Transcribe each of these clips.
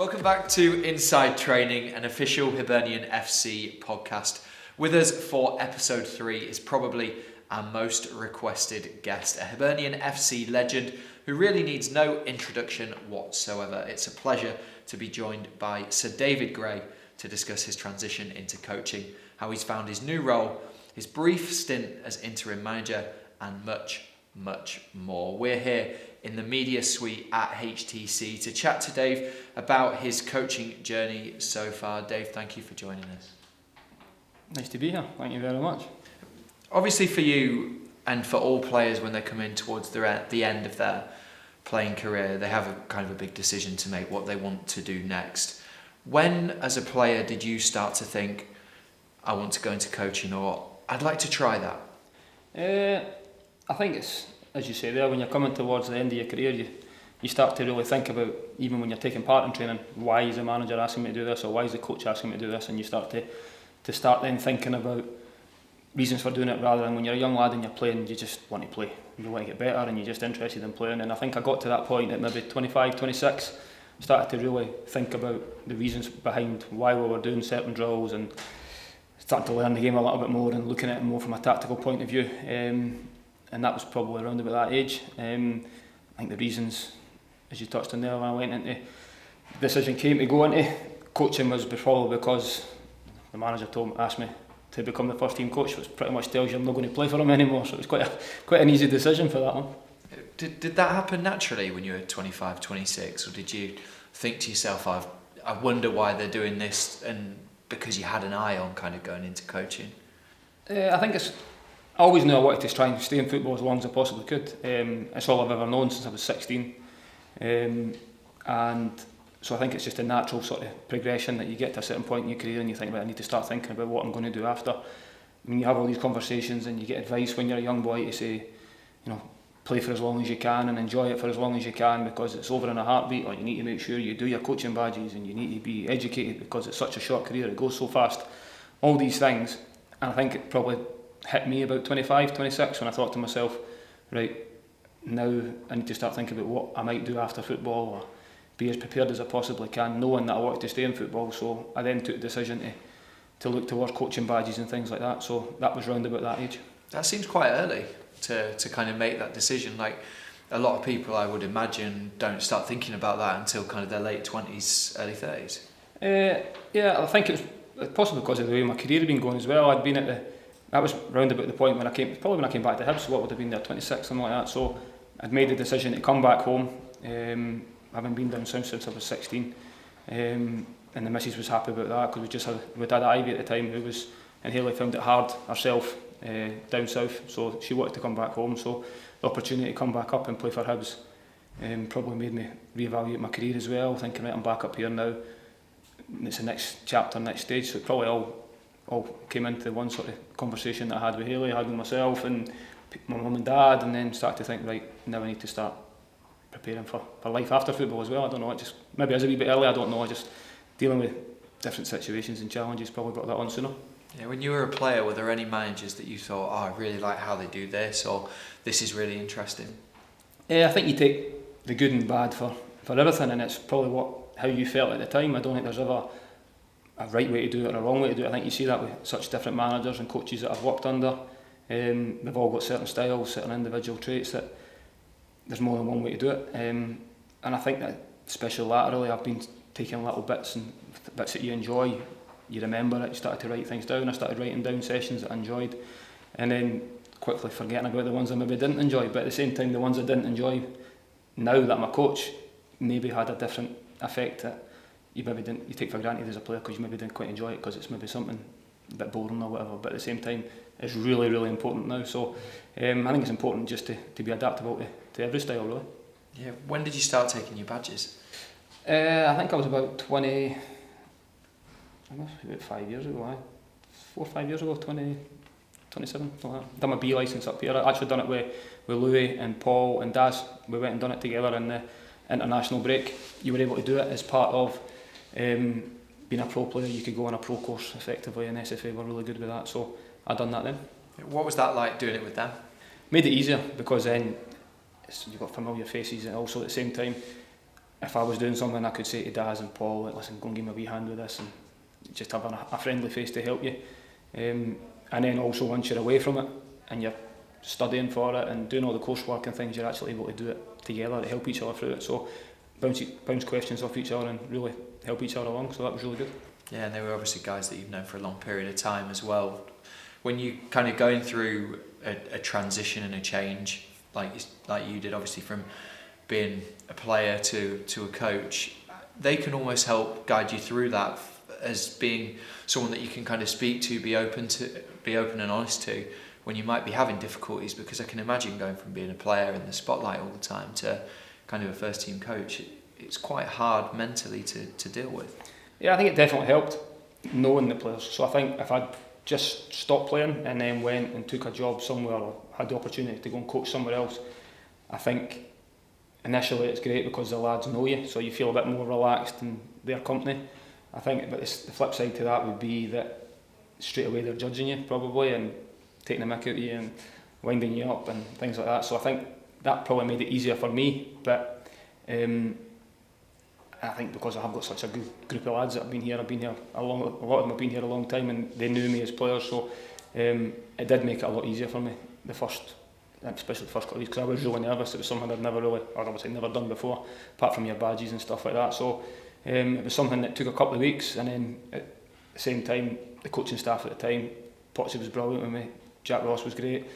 Welcome back to Inside Training, an official Hibernian FC podcast. With us for episode 3 is probably our most requested guest, a Hibernian FC legend who really needs no introduction whatsoever. It's a pleasure to be joined by Sir David Gray to discuss his transition into coaching, how he's found his new role, his brief stint as interim manager, and much, much more. We're here in the media suite at HTC to chat to Dave about his coaching journey so far. Dave, thank you for joining us. Nice to be here, thank you very much. Obviously for you and for all players when they come in towards the end of their playing career, they have a kind of a big decision to make what they want to do next. When, as a player, did you start to think, I want to go into coaching, or I'd like to try that? I think it's, as you say there, when you're coming towards the end of your career, you start to really think about, even when you're taking part in training, why is the manager asking me to do this, or why is the coach asking me to do this, and you start then thinking about reasons for doing it, rather than when you're a young lad and you're playing, you just want to play. You want to get better and you're just interested in playing. And I think I got to that point at maybe 25, 26, started to really think about the reasons behind why we were doing certain drills, and starting to learn the game a little bit more and looking at it more from a tactical point of view. And that was probably around about that age. I think the reasons, as you touched on there, when I went into, the decision came to go into coaching was probably because the manager asked me to become the first team coach, which pretty much tells you I'm not going to play for him anymore. So it was quite an easy decision for that one. Did that happen naturally when you were 25, 26, or did you think to yourself, I wonder why they're doing this, and because you had an eye on kind of going into coaching? I think I always knew I wanted to try and stay in football as long as I possibly could. It's all I've ever known since I was 16. And so I think it's just a natural sort of progression that you get to a certain point in your career and you think, right, I need to start thinking about what I'm going to do after. I mean, you have all these conversations and you get advice when you're a young boy to say, play for as long as you can and enjoy it for as long as you can, because it's over in a heartbeat, or you need to make sure you do your coaching badges and you need to be educated because it's such a short career, it goes so fast. All these things. And I think it probably hit me about 25, 26 when I thought to myself, right, now I need to start thinking about what I might do after football, or be as prepared as I possibly can, knowing that I wanted to stay in football. So I then took the decision to look towards coaching badges and things like that. So that was round about that age. That seems quite early to kind of make that decision. Like, a lot of people, I would imagine, don't start thinking about that until kind of their late 20s, early 30s. Yeah, I think it was possibly because of the way my career had been going as well. That was round about the point when I came back to Hibs, what would have been there, 26, something like that. So I'd made the decision to come back home, having been down south since I was 16. And the missus was happy about that, because we had Ivy at the time, and Hayley found it hard herself down south, so she wanted to come back home. So the opportunity to come back up and play for Hibs probably made me reevaluate my career as well, thinking, right, I'm back up here now, it's the next chapter, next stage. So it probably all came into one sort of conversation that I had with Hayley, I had with myself and my mum and dad, and then started to think, right, now I need to start preparing for life after football as well. I don't know, maybe it was a wee bit early, I don't know, just dealing with different situations and challenges probably brought that on sooner. Yeah, when you were a player, were there any managers that you thought, I really like how they do this, or this is really interesting? I think you take the good and bad for everything, and it's probably how you felt at the time. I don't think there's ever a right way to do it or a wrong way to do it. I think you see that with such different managers and coaches that I've worked under. They've all got certain styles, certain individual traits that there's more than one way to do it. And I think that, especially laterally, I've been taking little bits that you enjoy. You remember it, you started to write things down. I started writing down sessions that I enjoyed, and then quickly forgetting about the ones I maybe didn't enjoy. But at the same time, the ones I didn't enjoy, now that I'm a coach, maybe had a different effect that you take for granted as a player, because you maybe didn't quite enjoy it because it's maybe something a bit boring or whatever. But at the same time, it's really, really important now. So I think it's important just to be adaptable to every style, really. Yeah. When did you start taking your badges? I think I was about 20. I must be about 5 years ago, 4 or 5 years ago, 27, something like that. Done my B licence up here. I actually done it with Louis and Paul and Daz. We went and done it together in the international break. You were able to do it as part of being a pro player. You could go on a pro course effectively, and SFA were really good with that, so I done that then. What was that like, doing it with them? Made it easier, because then you've got familiar faces, and also at the same time if I was doing something, I could say to Daz and Paul, like, listen, go and give me a wee hand with this, and just having a friendly face to help you. And then also once you're away from it and you're studying for it and doing all the coursework and things, you're actually able to do it together to help each other through it. So bounce questions off each other and really help each other along. So that was really good. Yeah, and they were obviously guys that you've known for a long period of time as well. When you kind of going through a transition and a change, like you did, obviously from being a player to a coach, they can almost help guide you through that as being someone that you can kind of speak to, be open and honest to when you might be having difficulties, because I can imagine going from being a player in the spotlight all the time to kind of a first team coach, it's quite hard mentally to deal with. Yeah, I think it definitely helped knowing the players. So I think if I'd just stopped playing and then went and took a job somewhere or had the opportunity to go and coach somewhere else, I think initially it's great because the lads know you, so you feel a bit more relaxed in their company. I think, but the flip side to that would be that straight away they're judging you probably and taking the mick out of you and winding you up and things like that. So I think that probably made it easier for me. But I think because I have got such a good group of lads that have been here, a lot of them have been here a long time and they knew me as players. So it did make it a lot easier for me especially the first couple of weeks, because I was really nervous. It was something I'd never done before, apart from your badges and stuff like that. So it was something that took a couple of weeks, and then at the same time, the coaching staff at the time, Potsy was brilliant with me, Jack Ross was great,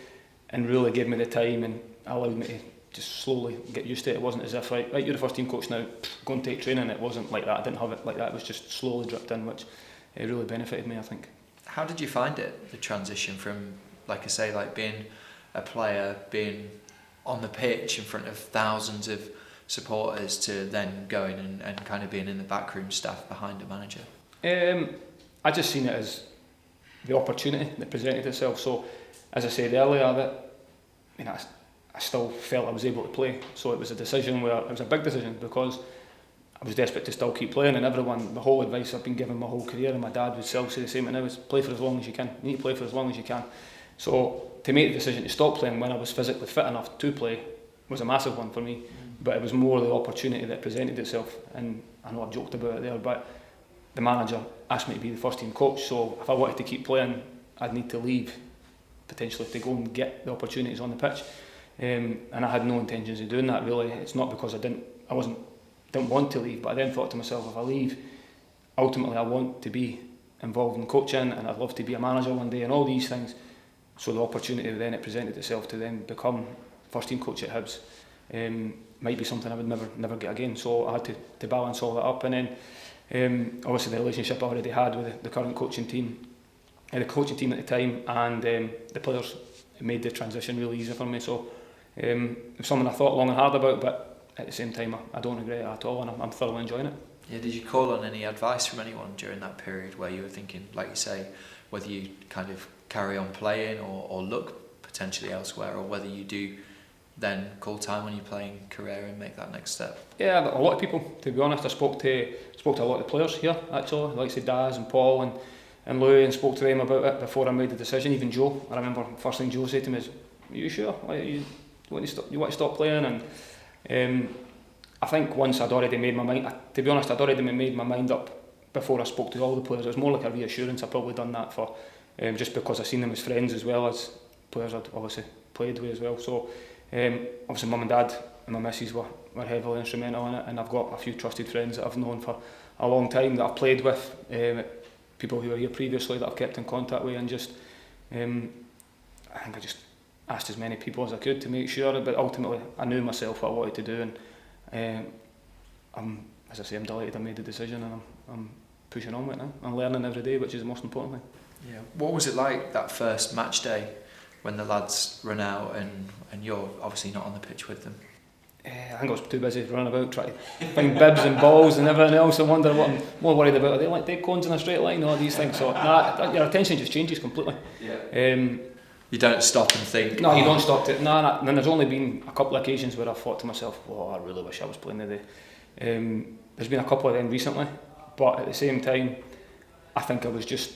and really gave me the time and allowed me to just slowly get used to it. It wasn't as if, right, you're the first team coach now, go and take training. It wasn't like that. I didn't have it like that. It was just slowly dripped in, which it really benefited me, I think. How did you find it, the transition from, like I say, like being a player, being on the pitch in front of thousands of supporters, to then going and kind of being in the backroom staff behind a manager? I just seen it as the opportunity that presented itself. So, as I said earlier, that I still felt I was able to play. So it was a decision where it was a big decision, because I was desperate to still keep playing, and the whole advice I've been given my whole career, and my dad would still say the same now, is play for as long as you can. You need to play for as long as you can. So to make the decision to stop playing when I was physically fit enough to play was a massive one for me. But it was more the opportunity that presented itself, and I know I've joked about it there, but the manager asked me to be the first team coach, so if I wanted to keep playing, I'd need to leave potentially to go and get the opportunities on the pitch, and I had no intentions of doing that really. It's not because I didn't want to leave, but I then thought to myself, if I leave, ultimately I want to be involved in coaching, and I'd love to be a manager one day and all these things. So the opportunity then it presented itself to then become first team coach at Hibs might be something I would never get again. So I had to balance all that up, and then obviously the relationship I already had with the current coaching team, the coaching team at the time, and the players, it made the transition really easy for me. So it was something I thought long and hard about, but at the same time I don't regret it at all, and I'm thoroughly enjoying it. Yeah, did you call on any advice from anyone during that period where you were thinking, like you say, whether you kind of carry on playing or look potentially elsewhere, or whether you do then call time on your playing career and make that next step? Yeah, a lot of people, to be honest. I spoke to a lot of the players here, actually, like say Daz and Paul and Louis, and spoke to them about it before I made the decision. Even Joe, I remember the first thing Joe said to me is, "Are you sure? You want to stop playing?" And I think once I'd already made my mind, to be honest, I'd already made my mind up before I spoke to all the players. It was more like a reassurance. I'd probably done that for just because I seen them as friends as well as players I'd obviously played with as well. So obviously mum and dad and my missus were heavily instrumental in it, and I've got a few trusted friends that I've known for a long time that I've played with, people who were here previously that I've kept in contact with, and just I think I just asked as many people as I could to make sure, but ultimately I knew myself what I wanted to do, and as I say, I'm delighted I made the decision, and I'm pushing on with it now. I'm learning every day, which is the most important thing. Yeah. What was it like that first match day when the lads run out and you're obviously not on the pitch with them? I think I was too busy running about trying to find bibs and balls and everything else, and wonder what I'm more worried about. Are they like dead cones in a straight line, all these things? So your attention just changes completely. Yeah. You don't stop and think. No, you don't stop to. No. And there's only been a couple of occasions where I've thought to myself, "Oh, I really wish I was playing today." There's been a couple of them recently, but at the same time, I think I was just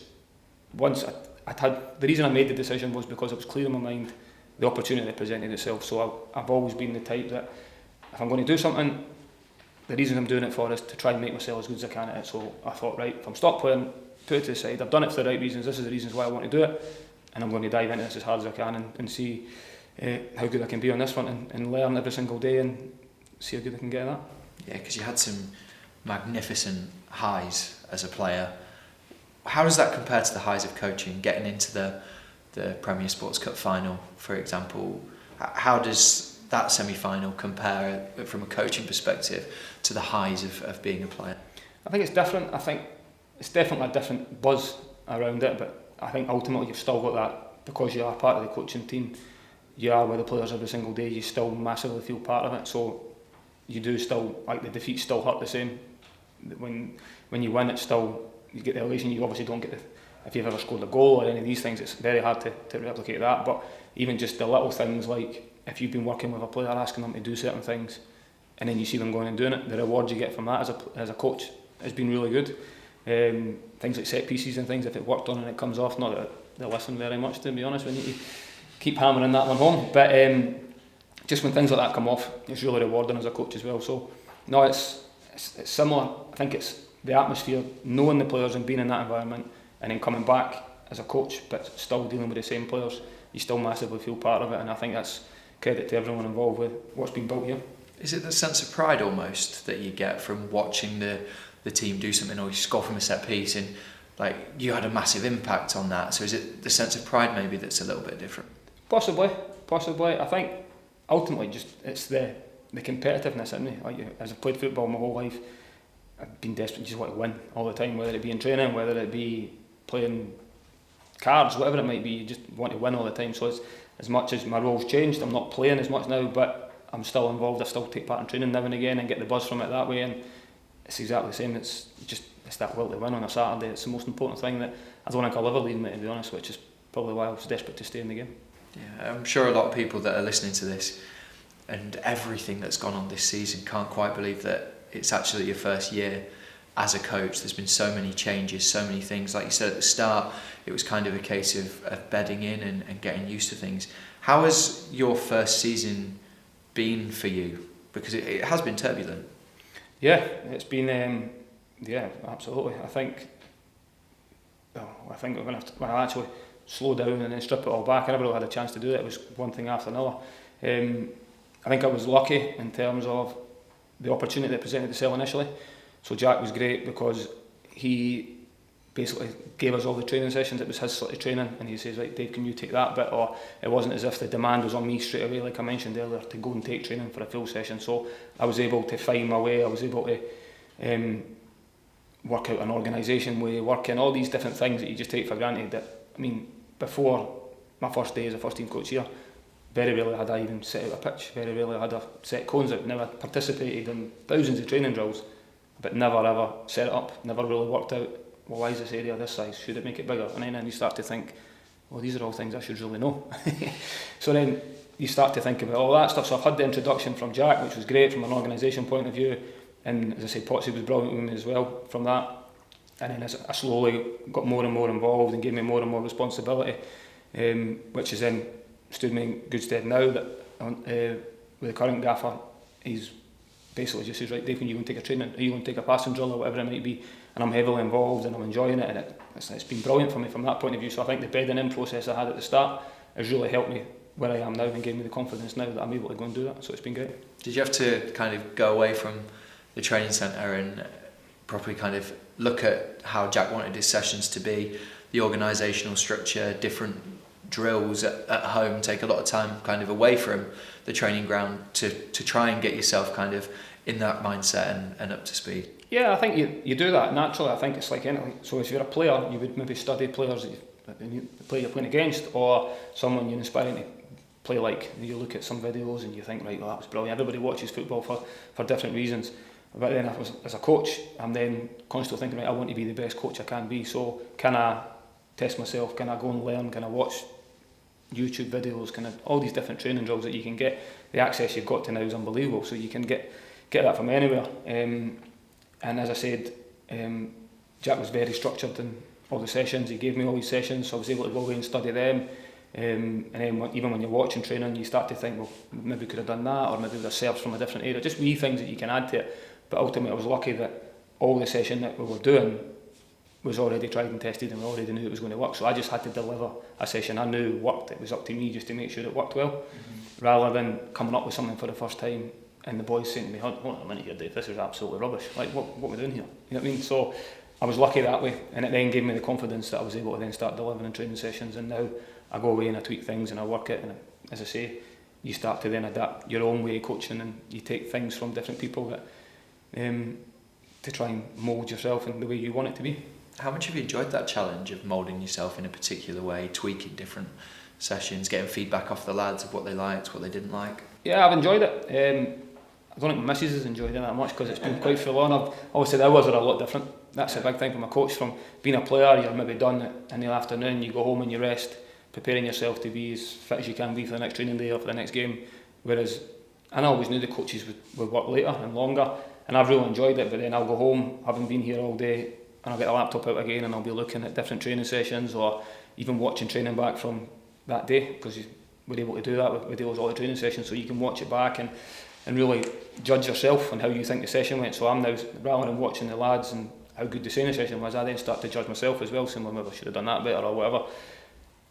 once I'd had the reason I made the decision was because it was clear in my mind the opportunity that presented itself. So I've always been the type that if I'm going to do something, the reason I'm doing it for is to try and make myself as good as I can at it. So I thought, right, if I'm stop playing, put it to the side. I've done it for the right reasons. This is the reasons why I want to do it, and I'm going to dive into this as hard as I can and see how good I can be on this one and learn every single day and see how good I can get at that. Yeah, because you had some magnificent highs as a player. How does that compare to the highs of coaching, getting into the Premier Sports Cup final, for example? How does that semi-final compare from a coaching perspective to the highs of being a player? I think it's different. I think it's definitely a different buzz around it, but I think ultimately you've still got that because you are part of the coaching team. You are with the players every single day. You still massively feel part of it. So you do still, like, the defeats still hurt the same. When you win, it's still, you get the elation. You obviously don't get if you've ever scored a goal or any of these things, it's very hard to replicate that. But even just the little things, like if you've been working with a player, asking them to do certain things, and then you see them going and doing it, the reward you get from that as a coach has been really good. Things like set pieces and things, if it worked on and it comes off, not that they listen very much, to be honest. We need to keep hammering that one home. But just when things like that come off, it's really rewarding as a coach as well. So no, it's similar. I think it's the atmosphere, knowing the players and being in that environment, and then coming back as a coach, but still dealing with the same players. You still massively feel part of it, and I think that's credit to everyone involved with what's been built here. Is it the sense of pride almost that you get from watching the team do something, or you score from a set piece and like you had a massive impact on that? So is it the sense of pride maybe that's a little bit different? Possibly. I think ultimately just it's the competitiveness in me. Like, as I've played football my whole life, I've been desperate, just want to win all the time, whether it be in training, whether it be playing cards, whatever it might be, you just want to win all the time. So it's, as much as my role's changed, I'm not playing as much now, but I'm still involved. I still take part in training now and again and get the buzz from it that way, and it's exactly the same. It's that will to win on a Saturday. It's the most important thing that I don't think I'll ever leave me, to be honest, which is probably why I was desperate to stay in the game. Yeah, I'm sure a lot of people that are listening to this and everything that's gone on this season can't quite believe that it's actually your first year as a coach. There's been so many changes, so many things. Like you said at the start, it was kind of a case of bedding in and getting used to things. How has your first season been for you? Because it has been turbulent. Yeah, it's been, absolutely. I think when I actually slow down and then strip it all back, I never really had a chance to do it. It was one thing after another. I think I was lucky in terms of the opportunity that presented itself initially. So Jack was great because he basically gave us all the training sessions. It was his sort of training, and he says, right, Dave, can you take that bit? Or it wasn't as if the demand was on me straight away, like I mentioned earlier, to go and take training for a full session. So I was able to find my way. I was able to work out an organisation way, work in all these different things that you just take for granted. That, I mean, before my first day as a first team coach here, very rarely had I even set out a pitch, very rarely had I set cones out. Never participated in thousands of training drills, but never ever set it up, never really worked out, well, why is this area this size, should it make it bigger? And then you start to think, well, these are all things I should really know. So then you start to think about all that stuff. So I've had the introduction from Jack, which was great from an organisation point of view, and as I say, Potsy was brilliant with me as well from that. And then as I slowly got more and more involved and gave me more and more responsibility, which has then stood me in good stead now that with the current gaffer, he's basically just says, right, Dave, when you go and take a training, are you going to take a passing drill or whatever it might be, and I'm heavily involved and I'm enjoying it, and it's been brilliant for me from that point of view. So I think the bedding in process I had at the start has really helped me where I am now and gave me the confidence now that I'm able to go and do that, so it's been great. Did you have to kind of go away from the training centre and properly kind of look at how Jack wanted his sessions to be, the organisational structure, different drills at home, take a lot of time kind of away from the training ground to try and get yourself kind of in that mindset and up to speed? Yeah, I think you do that naturally. I think it's like anything. So if you're a player, you would maybe study players that you play you're playing against, or someone you're inspiring to play like. You look at some videos and you think, right, well, that was brilliant. Everybody watches football for different reasons. But then as a coach, I'm then constantly thinking, right, I want to be the best coach I can be. So can I test myself? Can I go and learn? Can I watch YouTube videos? Can I, all these different training drills that you can get? The access you've got to now is unbelievable. So you can get that from anywhere. And as I said, Jack was very structured in all the sessions. He gave me all these sessions, so I was able to go away and study them. And then even when you're watching training, you start to think, well, maybe we could have done that, or maybe there's serves from a different area. Just wee things that you can add to it. but ultimately I was lucky that all the session that we were doing was already tried and tested, and we already knew it was going to work. So I just had to deliver a session I knew worked. It was up to me just to make sure it worked well, rather than coming up with something for the first time and the boys saying to me, hold on a minute here, Dave, this is absolutely rubbish. Like, what are we doing here? You know what I mean? So I was lucky that way, and it then gave me the confidence that I was able to then start delivering training sessions, and now I go away and I tweak things and I work it, and as I say, you start to then adapt your own way of coaching, and you take things from different people that to try and mould yourself in the way you want it to be. How much have you enjoyed that challenge of moulding yourself in a particular way, tweaking different sessions, getting feedback off the lads of what they liked, what they didn't like? Yeah, I've enjoyed it. I don't think my missus has enjoyed it that much because it's been quite full on. Obviously the hours are a lot different. That's a big thing from a coach. From being a player, you're maybe done in the afternoon, you go home and you rest, preparing yourself to be as fit as you can be for the next training day or for the next game. Whereas I always knew the coaches would work later and longer, and I've really enjoyed it. But then I'll go home, having been here all day, and I'll get the laptop out again and I'll be looking at different training sessions or even watching training back from that day, because we're able to do that with all the training sessions, so you can watch it back and really judge yourself on how you think the session went. So I'm now, rather than watching the lads and how good the training session was, I then start to judge myself as well, saying, well, maybe I should have done that better or whatever.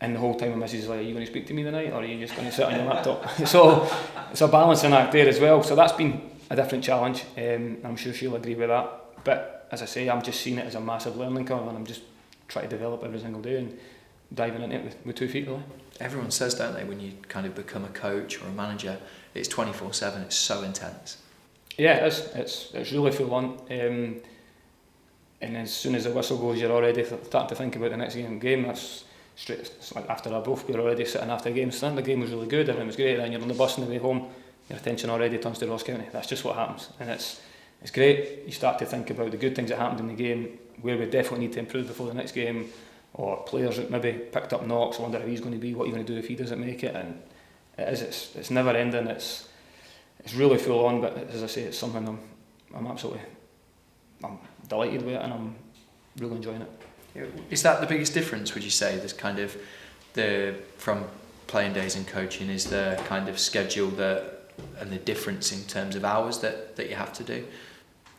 And the whole time my missus is like, are you going to speak to me tonight, or are you just going to sit on your laptop? So it's a balancing act there as well. So that's been a different challenge. I'm sure she'll agree with that. But as I say, I'm just seeing it as a massive learning curve, and I'm just trying to develop every single day and diving into it with 2 feet really. Everyone says, don't they, when you kind of become a coach or a manager, it's 24/7, it's so intense. Yeah, it's really full on. And as soon as the whistle goes, you're already starting to think about the next game. That's straight. It's like after our both, we're already sitting after games. The game was really good, everything was great. Then you're on the bus on the way home, your attention already turns to Ross County. That's just what happens, and it's great. You start to think about the good things that happened in the game, where we definitely need to improve before the next game, or players that maybe picked up knocks, wonder how he's going to be, what are you going to do if he doesn't make it. And it's never ending. It's really full on, but as I say, it's something I'm delighted with it, and I'm really enjoying it. Is that the biggest difference, would you say? This kind of from playing days and coaching, is the kind of schedule and the difference in terms of hours that you have to do?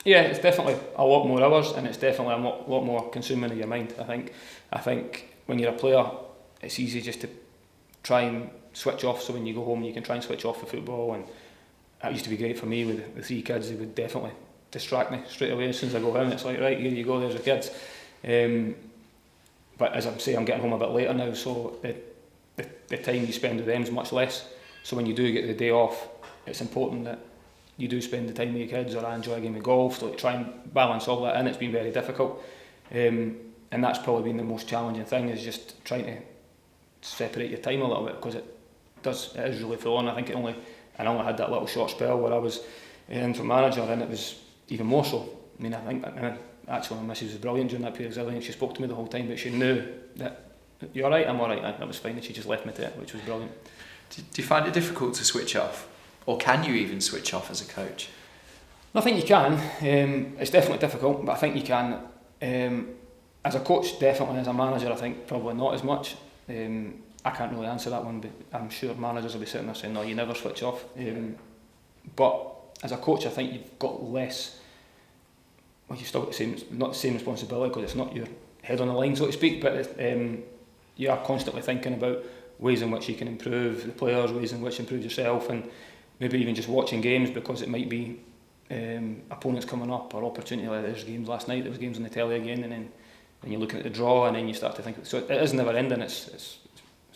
Yeah, it's definitely a lot more hours, and it's definitely a lot more consuming of your mind. I think when you're a player, it's easy just to try and switch off. So when you go home, you can try and switch off the football, and that used to be great for me with the 3 kids. They would definitely distract me straight away as soon as I go in. It's like, right, here you go, there's the kids. But as I'm saying, I'm getting home a bit later now, so the time you spend with them is much less. So when you do get the day off, it's important that you do spend the time with your kids, or I enjoy a game of golf, so to try and balance all that in. It's been very difficult, and that's probably been the most challenging thing, is just trying to separate your time a little bit, because it is really full on. I only had that little short spell where I was interim manager, and it was even more so. I mean, I think actually my missus was brilliant during that period, because I think she spoke to me the whole time, but she knew that you're alright, I'm alright, and that was fine, and she just left me to it, which was brilliant. Do you find it difficult to switch off? Or can you even switch off as a coach? I think you can. It's definitely difficult, but I think you can. As a coach, definitely. As a manager, I think probably not as much. I can't really answer that one, but I'm sure managers will be sitting there saying, no, you never switch off. But as a coach, I think you've got less. Well, you've still got not the same responsibility, because it's not your head on the line, so to speak, but you are constantly thinking about ways in which you can improve the players, ways in which you improve yourself, and maybe even just watching games, because it might be opponents coming up or opportunity. Like there's games last night, there was games on the telly again, and then you're looking at the draw, and then you start to think. So it is never ending. It's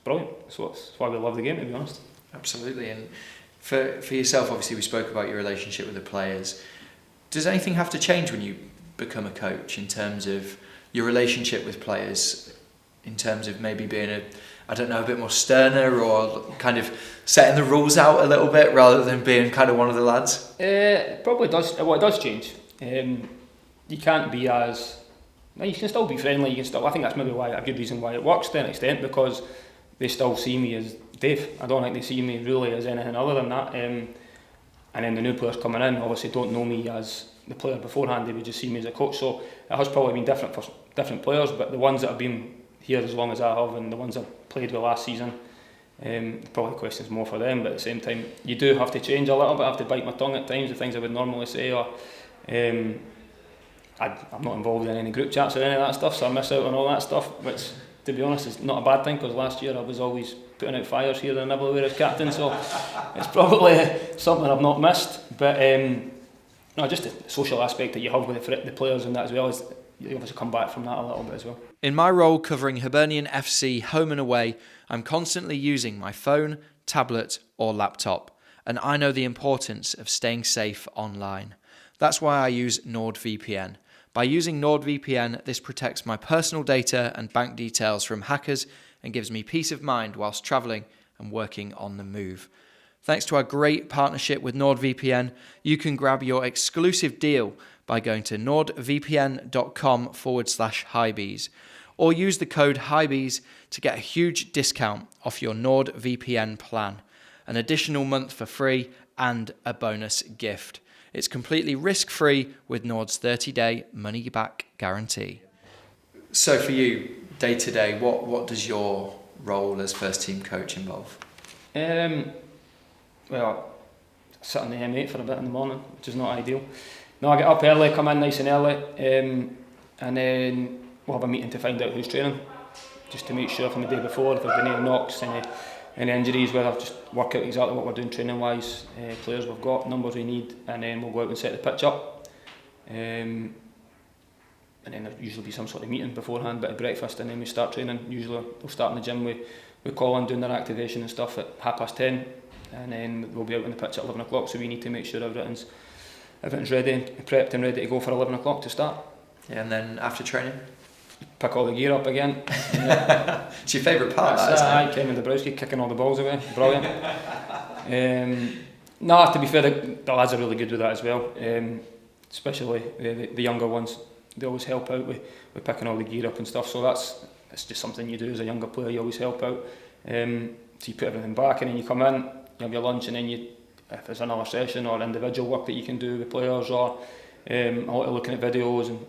brilliant. So it's why we love the game, to be honest. Absolutely. And for yourself, obviously we spoke about your relationship with the players. Does anything have to change when you become a coach, in terms of your relationship with players, in terms of maybe being a bit more sterner, or kind of setting the rules out a little bit rather than being kind of one of the lads? It probably does. Well, it does change. You can't be as. You can still be friendly. You can still. I think that's maybe a good reason why it works to an extent, because they still see me as Dave. I don't think they see me really as anything other than that. And then the new players coming in obviously don't know me as the player beforehand. They would just see me as a coach. So it has probably been different for different players, but the ones that have been here as long as I have, and the ones I've played with last season, probably questions more for them, but at the same time you do have to change a little bit. I have to bite my tongue at times, the things I would normally say, or I'm not involved in any group chats or any of that stuff, so I miss out on all that stuff, which, to be honest, is not a bad thing, because last year I was always putting out fires here and everywhere as captain, so it's probably something I've not missed. But no, just the social aspect that you have with the players and that, as well as you obviously come back from that a little bit as well. In my role covering Hibernian FC home and away, I'm constantly using my phone, tablet or laptop, and I know the importance of staying safe online. That's why I use NordVPN. By using NordVPN, this protects my personal data and bank details from hackers and gives me peace of mind whilst travelling and working on the move. Thanks to our great partnership with NordVPN, you can grab your exclusive deal by going to nordvpn.com/Hibs or use the code Hibs to get a huge discount off your NordVPN plan, an additional month for free and a bonus gift. It's completely risk-free with Nord's 30-day money-back guarantee. So for you, day-to-day, what does your role as first-team coach involve? Well, I sit on the M8 for a bit in the morning, which is not ideal. No, I get up early, come in nice and early, and then we'll have a meeting to find out who's training, just to make sure from the day before if there's been any knocks, any injuries, where I've just work out exactly what we're doing training wise, players we've got, numbers we need, and then we'll go out and set the pitch up. And then there'll usually be some sort of meeting beforehand, bit of breakfast, and then we start training. Usually we'll start in the gym with Colin doing their activation and stuff at 10:30, and then we'll be out on the pitch at 11 o'clock, so we need to make sure everything's ready, prepped and ready to go for 11 o'clock to start. Yeah, and then after training? Pick all the gear up again. It's your favourite part, that, isn't it? Kevin Dabrowski kicking all the balls away, brilliant. No, to be fair, the lads are really good with that as well, especially the younger ones. They always help out with picking all the gear up and stuff, so it's just something you do as a younger player, you always help out. So you put everything back and then you come in, you have your lunch, and then if there's another session or individual work that you can do with players, or a lot of looking at videos and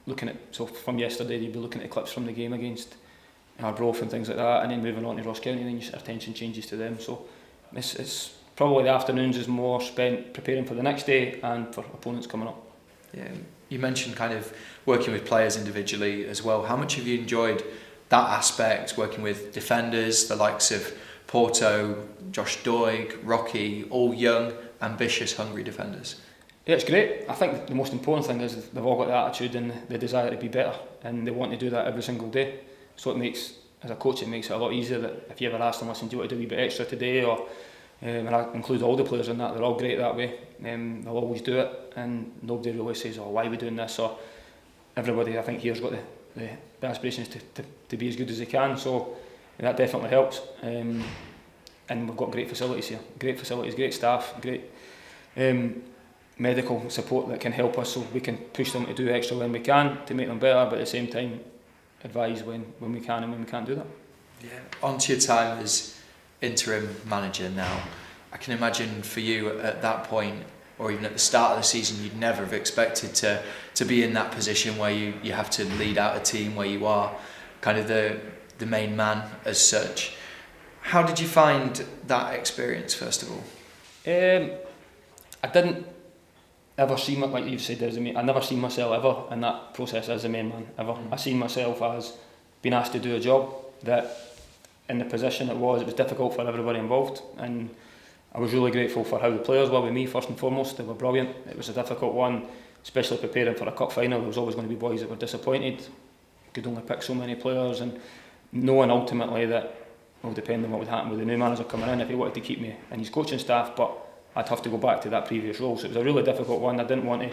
looking at, so from yesterday you'd be looking at clips from the game against Arbroath and things like that, and then moving on to Ross County, and then your attention changes to them. So it's probably the afternoons is more spent preparing for the next day and for opponents coming up. Yeah, you mentioned kind of working with players individually as well. How much have you enjoyed that aspect, working with defenders, the likes of Porto, Josh Doig, Rocky, all young, ambitious, hungry defenders? Yeah, it's great. I think the most important thing is they've all got the attitude and the desire to be better, and they want to do that every single day. So it makes, as a coach, it makes it a lot easier that if you ever ask them, listen, do you want to do a wee bit extra today? Or and I include all the players in that, they're all great that way. They'll always do it, and nobody really says, oh, why are we doing this? Or everybody, I think, here's got the aspirations to be as good as they can, so that definitely helps. And we've got great facilities here, great staff, great medical support that can help us, so we can push them to do extra when we can to make them better, but at the same time advise when we can and when we can't do that. Yeah. On to your time as interim manager now. I can imagine for you at that point, or even at the start of the season, you'd never have expected to be in that position where you have to lead out a team, where you are kind of the main man as such. How did you find that experience, first of all? I didn't ever see, like you've said, I never seen myself ever in that process as the main man, ever. I seen myself as being asked to do a job that, in the position it was difficult for everybody involved, and I was really grateful for how the players were with me first and foremost. They were brilliant. It was a difficult one, especially preparing for a cup final. There was always going to be boys that were disappointed. Could only pick so many players, and knowing ultimately that, well, depending on what would happen with the new manager coming in, if he wanted to keep me and his coaching staff, but I'd have to go back to that previous role. So it was a really difficult one. I didn't want to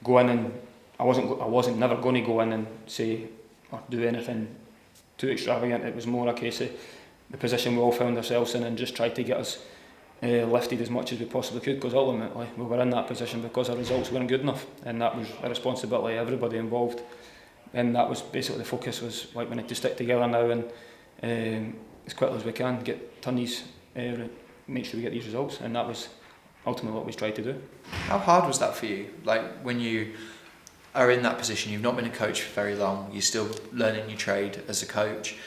go in, and I wasn't never going to go in and say or do anything too extravagant. It was more a case of the position we all found ourselves in, and just tried to get us lifted as much as we possibly could, because ultimately we were in that position because our results weren't good enough, and that was a responsibility of everybody involved. And that was basically the focus, was like, we need to stick together now and as quickly as we can turn these, make sure we get these results, and that was ultimately what we tried to do. How hard was that for you? Like, when you are in that position, you've not been a coach for very long, you're still learning your trade as a coach,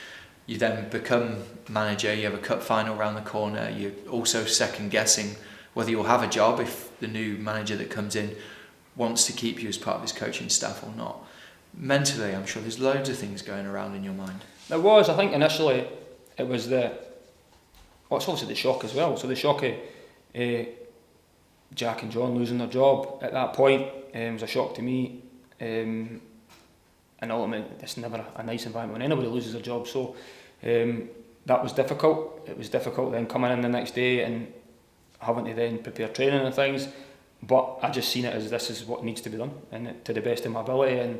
you then become manager, you have a cup final around the corner, you're also second guessing whether you'll have a job if the new manager that comes in wants to keep you as part of his coaching staff or not. Mentally, I'm sure there's loads of things going around in your mind. There was, I think initially, it was it's obviously the shock as well. So the shock of Jack and John losing their job at that point was a shock to me. And ultimately, it's never a nice environment when anybody loses their job. So that was difficult. It was difficult then coming in the next day and having to then prepare training and things. But I just seen it as this is what needs to be done, and to the best of my ability. And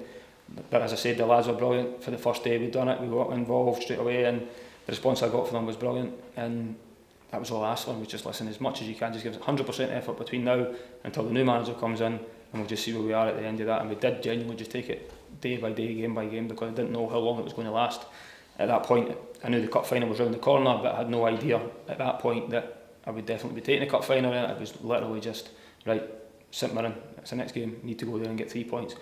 but as I said, the lads were brilliant for the first day we'd done it. We got involved straight away, and the response I got from them was brilliant. And that was all I asked for, was just listen as much as you can, just give us 100% effort between now until the new manager comes in, and we'll just see where we are at the end of that. And we did genuinely just take it day by day, game by game, because I didn't know how long it was going to last. At that point, I knew the cup final was round the corner, but I had no idea at that point that I would definitely be taking the cup final. It was literally just, right, sit in, it's the next game, need to go there and get 3 points.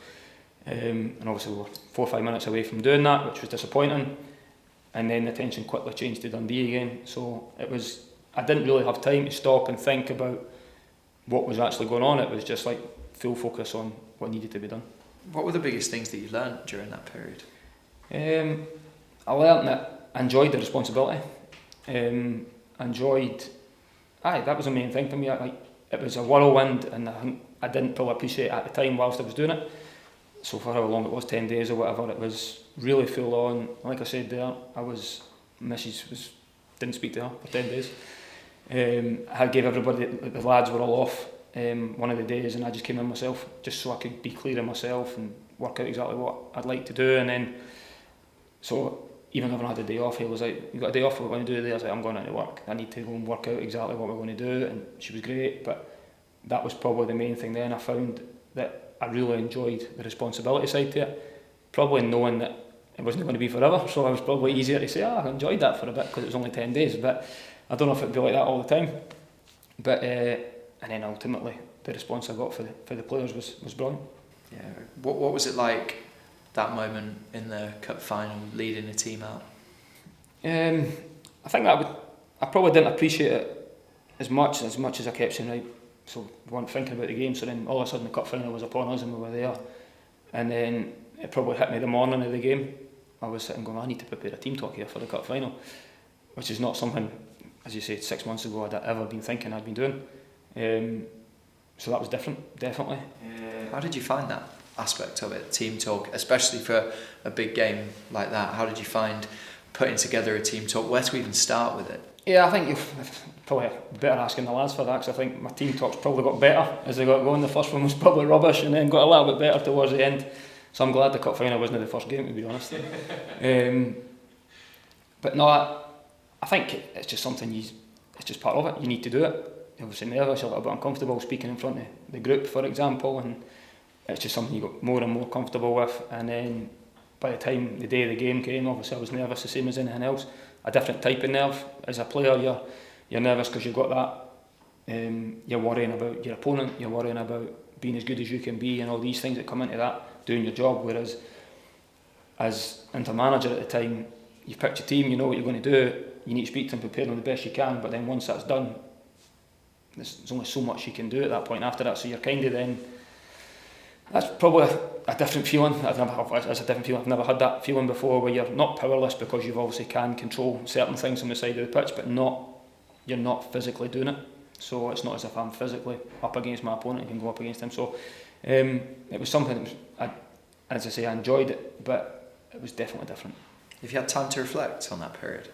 And obviously we were 4 or 5 minutes away from doing that, which was disappointing. And then the tension quickly changed to Dundee again. So I didn't really have time to stop and think about what was actually going on. It was just like full focus on what needed to be done. What were the biggest things that you learned during that period? I learned that I enjoyed the responsibility. That was the main thing for me. It was a whirlwind, and I didn't fully appreciate it at the time whilst I was doing it. So for how long it was, 10 days or whatever, it was really full on. Like I said there, Mrs. didn't speak to her for 10 days. I gave everybody, the lads were all off one of the days, and I just came in myself, just so I could be clear of myself and work out exactly what I'd like to do. And then, so even if I had a day off, he was like, "You got a day off, what are we going to do today?" I was like, "I'm going into work, I need to go and work out exactly what we're going to do." And she was great, but that was probably the main thing then. I found that I really enjoyed the responsibility side to it, probably knowing that it wasn't going to be forever, so it was probably easier to say, I enjoyed that for a bit because it was only 10 days, but I don't know if it'd be like that all the time. But and then ultimately the response I got for the players was brilliant. Yeah. What was it like, that moment in the cup final, leading the team out? I think I probably didn't appreciate it as much as I kept saying, right, so we weren't thinking about the game, so then all of a sudden the cup final was upon us and we were there. And then it probably hit me the morning of the game. I was sitting going, I need to prepare a team talk here for the cup final, which is not something, as you said, 6 months ago I'd ever been thinking I'd been doing. So that was different, definitely. How did you find that aspect of it, team talk, especially for a big game like that? How did you find putting together a team talk? Where to even start with it? Yeah, I think you've probably better asking the lads for that, because I think my team talks probably got better as they got going. The first one was probably rubbish and then got a little bit better towards the end. So I'm glad the cup final wasn't the first game, to be honest. But no, I think it's just something it's just part of it. You need to do it. You're obviously nervous, you're a little bit uncomfortable speaking in front of the group, for example, and it's just something you got more and more comfortable with. And then by the time the day of the game came, obviously I was nervous the same as anything else. A different type of nerve. As a player, you're nervous because you've got that. You're worrying about your opponent. You're worrying about being as good as you can be, and all these things that come into that, doing your job. Whereas, as interim manager at the time, you've picked your team. You know what you're going to do. You need to speak to them, prepare them the best you can. But then once that's done, there's only so much you can do at that point after that. So you're kind of then. That's probably a different feeling. I've never had that feeling before, where you're not powerless because you've obviously can control certain things on the side of the pitch, but you're not physically doing it. So it's not as if I'm physically up against my opponent and can go up against him. So it was something that as I say, I enjoyed it, but it was definitely different. Have you had time to reflect on that period?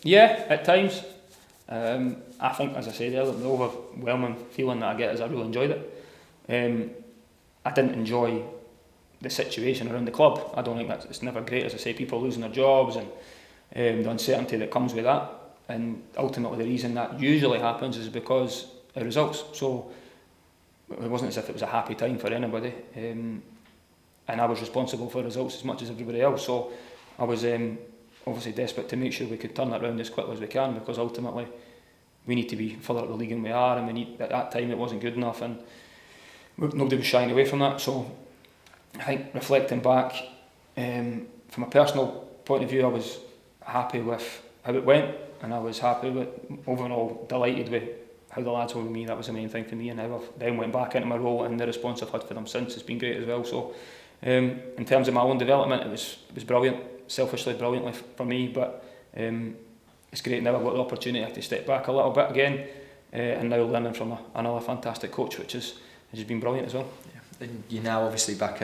Yeah, at times. I think, as I said earlier, the overwhelming feeling that I get is I really enjoyed it. I didn't enjoy the situation around the club. I don't think it's never great, as I say, people losing their jobs and the uncertainty that comes with that. And ultimately the reason that usually happens is because of results. So it wasn't as if it was a happy time for anybody. And I was responsible for results as much as everybody else. So I was obviously desperate to make sure we could turn that around as quickly as we can, because ultimately we need to be further up the league than we are, and at that time it wasn't good enough, and nobody was shying away from that. So I think reflecting back, from a personal point of view, I was happy with how it went, and I was happy with, overall delighted with how the lads were with me, that was the main thing for me, and how I've then went back into my role, and the response I've had for them since has been great as well. So in terms of my own development, it was brilliant, selfishly brilliantly for me, but it's great now I've got the opportunity to step back a little bit again, and now learning from another fantastic coach, which has been brilliant as well. Yeah. And you're now obviously back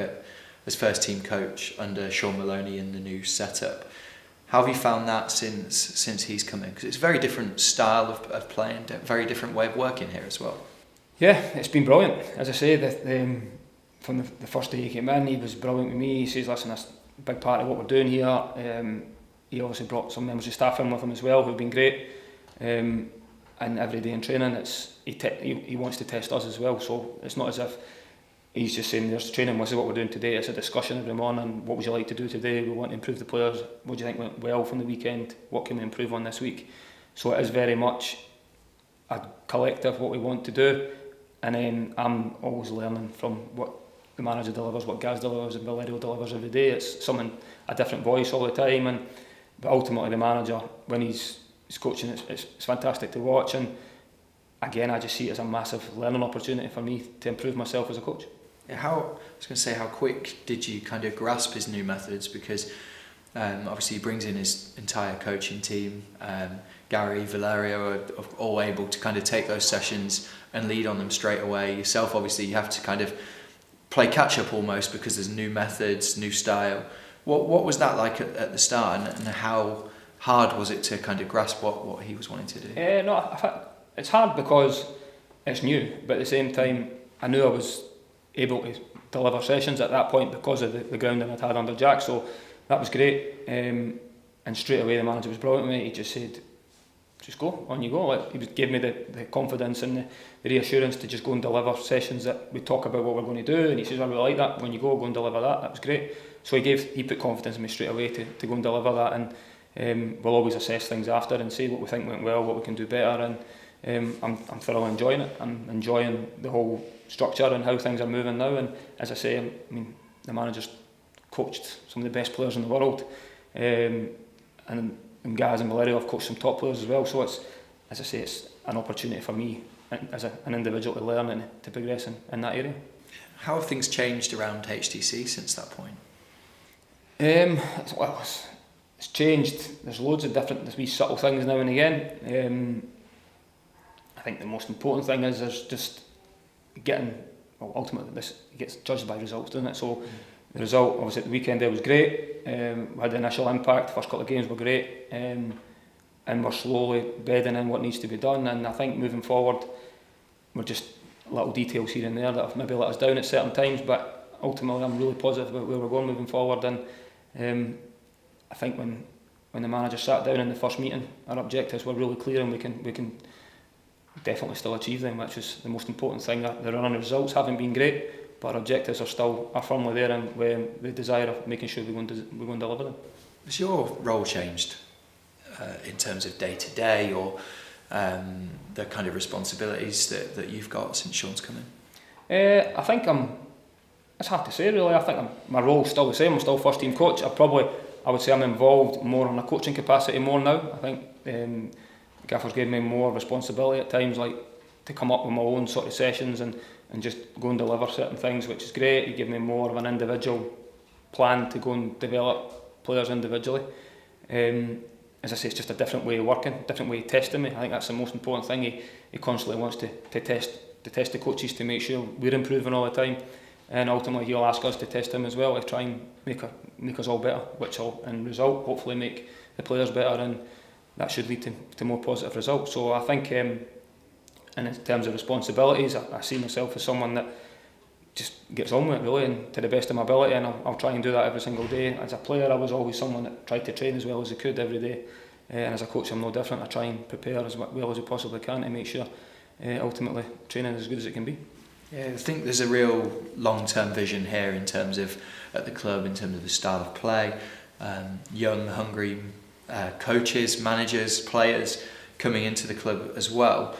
as first team coach under Sean Maloney in the new setup. How have you found that since he's come in? Because it's a very different style of playing, a very different way of working here as well. Yeah, it's been brilliant. As I say, from the first day he came in, he was brilliant with me. He says, listen, that's a big part of what we're doing here. He obviously brought some members of staff in with him as well, who've been great. And every day in training, he wants to test us as well. So it's not as if he's just saying, there's training, this is what we're doing today. It's a discussion every morning. What would you like to do today? We want to improve the players. What do you think went well from the weekend? What can we improve on this week? So it is very much a collective, what we want to do. And then I'm always learning from what the manager delivers, what Gaz delivers and Valerio delivers every day. It's a different voice all the time. But ultimately the manager, when he's coaching, it's fantastic to watch. And again, I just see it as a massive learning opportunity for me to improve myself as a coach. How quick did you kind of grasp his new methods? Because obviously he brings in his entire coaching team. Gary, Valerio are all able to kind of take those sessions and lead on them straight away. Yourself, obviously, you have to kind of play catch up almost because there's new methods, new style. What was that like at the start, and how hard was it to kind of grasp what he was wanting to do? I think it's hard because it's new, but at the same time, I knew I was able to deliver sessions at that point because of the grounding I'd had under Jack, so that was great. And straight away the manager was brilliant with me. He just said, just go, on you go. Like, he gave me the confidence and the reassurance to just go and deliver sessions that we talk about what we're going to do, and he says, I really like that, when you go and deliver that. That was great. So he put confidence in me straight away to go and deliver that, and we'll always assess things after and see what we think went well, what we can do better, and I'm thoroughly enjoying it. I'm enjoying the whole structure and how things are moving now, and as I say, I mean, the manager's coached some of the best players in the world, and Gaz and Valerio have coached some top players as well, so it's, as I say, it's an opportunity for me as an individual to learn and to progress in that area. How have things changed around HTC since that point? It's changed. There's loads of different wee subtle things now and again. I think the most important thing is there's just getting, ultimately this gets judged by results, doesn't it? So the result, obviously at the weekend there was great. We had the initial impact, the first couple of games were great, and we're slowly bedding in what needs to be done, and I think moving forward we're just little details here and there that have maybe let us down at certain times, but ultimately I'm really positive about where we're going moving forward. And I think when the manager sat down in the first meeting, our objectives were really clear, and we can definitely still achieve them, which is the most important thing. The run and results haven't been great, but our objectives are firmly there, and with the desire of making sure we're going to deliver them. Has your role changed in terms of day to day, or the kind of responsibilities that you've got since Sean's come in? I think it's hard to say really. I think my role's still the same. I'm still first team coach. I would say I'm involved more in a coaching capacity more now. I think Gaffer's gave me more responsibility at times, like to come up with my own sort of sessions and just go and deliver certain things, which is great. He gave me more of an individual plan to go and develop players individually. As I say, it's just a different way of working, different way of testing me. I think that's the most important thing. He constantly wants to test the coaches to make sure we're improving all the time, and ultimately he'll ask us to test him as well to try and make us all better, which will in result hopefully make the players better, and that should lead to more positive results. So I think and in terms of responsibilities, I see myself as someone that just gets on with it really, and to the best of my ability, and I'll try and do that every single day. As a player, I was always someone that tried to train as well as I could every day, and as a coach I'm no different. I try and prepare as well as I possibly can to make sure ultimately training is as good as it can be. Yeah, I think there's a real long-term vision here in terms of at the club, in terms of the style of play, young, hungry coaches, managers, players coming into the club as well.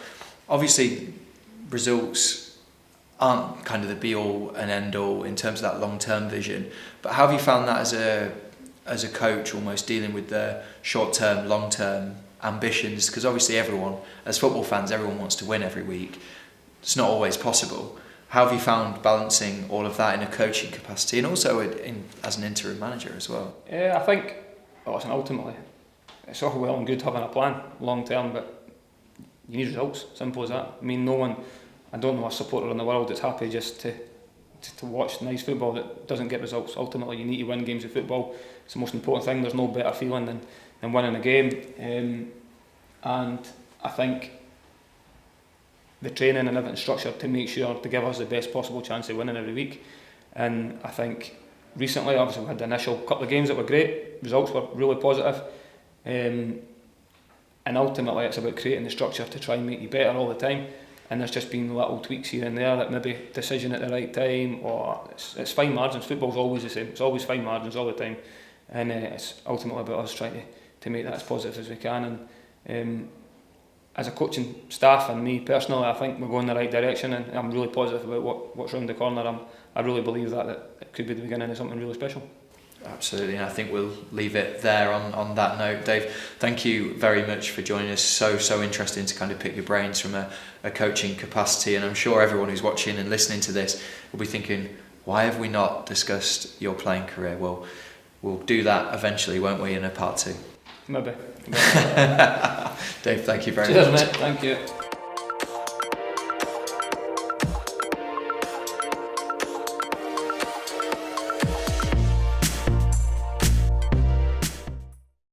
Obviously, results aren't kind of the be-all and end-all in terms of that long-term vision, but how have you found that as a coach, almost dealing with the short-term, long-term ambitions? Because obviously everyone, as football fans, everyone wants to win every week. It's not always possible. How have you found balancing all of that in a coaching capacity and also as an interim manager as well? Yeah, I think, listen, ultimately, it's all well and good having a plan long term, but you need results, simple as that. I mean, I don't know a supporter in the world that's happy just to watch nice football that doesn't get results. Ultimately, you need to win games of football. It's the most important thing. There's no better feeling than winning a game. And I think the training and everything structured to make sure to give us the best possible chance of winning every week. And I think recently, obviously, we had the initial couple of games that were great. Results were really positive. And ultimately, it's about creating the structure to try and make you better all the time. And there's just been little tweaks here and there, that maybe decision at the right time, or it's fine margins. Football's always the same. It's always fine margins all the time, and it's ultimately about us trying to make that as positive as we can. And as a coaching staff and me personally, I think we're going in the right direction, and I'm really positive about what's round the corner. I really believe that it could be the beginning of something really special. Absolutely, and I think we'll leave it there on that note. Dave, thank you very much for joining us. So interesting to kind of pick your brains from a coaching capacity, and I'm sure everyone who's watching and listening to this will be thinking, why have we not discussed your playing career? Well, we'll do that eventually, won't we, in a part 2? Maybe. Dave, thank you very Cheers, much. Mate. Thank you.